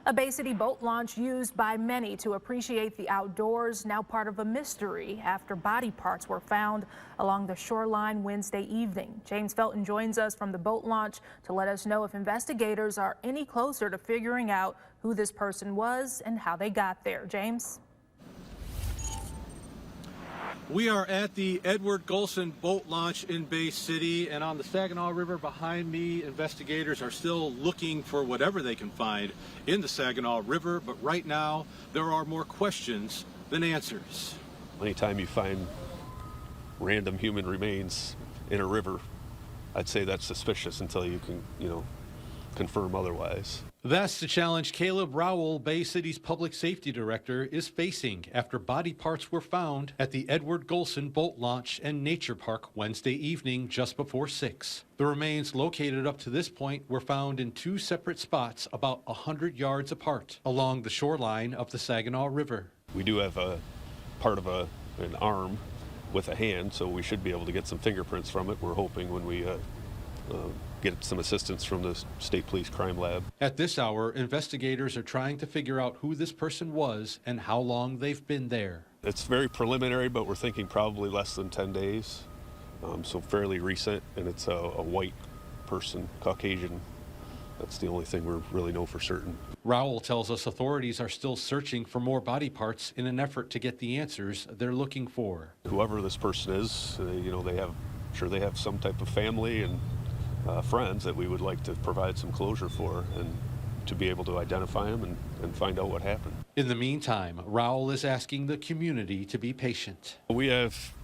A Bay City boat launch used by many to appreciate the outdoors, now part of a mystery after body parts were found along the shoreline Wednesday evening. James Felton joins us from the boat launch to let us know if investigators are any closer to figuring out who this person was and how they got there. James? We are at the Edward Golson Boat Launch in Bay City, and on the Saginaw River behind me, investigators are still looking for whatever they can find in the Saginaw River, but right now there are more questions than answers. Anytime you find random human remains in a river, I'd say that's suspicious until you can, confirm otherwise. That's the challenge Caleb Rowell, Bay City's public safety director, is facing after body parts were found at the Edward Golson Boat Launch and Nature Park Wednesday evening just before 6. The remains located up to this point were found in two separate spots about 100 yards apart along the shoreline of the Saginaw River. We do have a part of an arm with a hand, so we should be able to get some fingerprints from it. We're hoping when we get some assistance from the State Police Crime Lab. At this hour, investigators are trying to figure out who this person was and how long they've been there. It's very preliminary, but we're thinking probably less than 10 days, so fairly recent, and it's a white person, Caucasian. That's the only thing we really know for certain. Rowell tells us authorities are still searching for more body parts in an effort to get the answers they're looking for. Whoever this person is, they have some type of family and friends that we would like to provide some closure for and to be able to identify them and find out what happened. In the meantime, Rowell is asking the community to be patient. We have,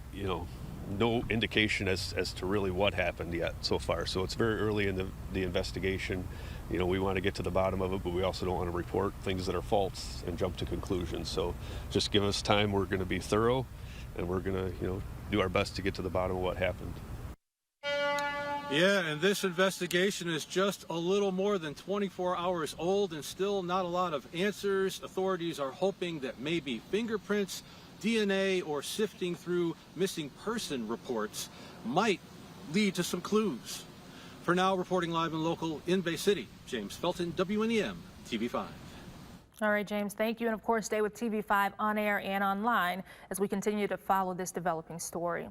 no indication as to really what happened yet so far. So it's very early in the investigation. We want to get to the bottom of it, but we also don't want to report things that are false and jump to conclusions. So just give us time. We're going to be thorough, and we're going to, do our best to get to the bottom of what happened. Yeah, and this investigation is just a little more than 24 hours old and still not a lot of answers. Authorities are hoping that maybe fingerprints, DNA, or sifting through missing person reports might lead to some clues. For now, reporting live and local in Bay City, James Felton, WNEM, TV5. All right, James, thank you. And of course, stay with TV5 on air and online as we continue to follow this developing story.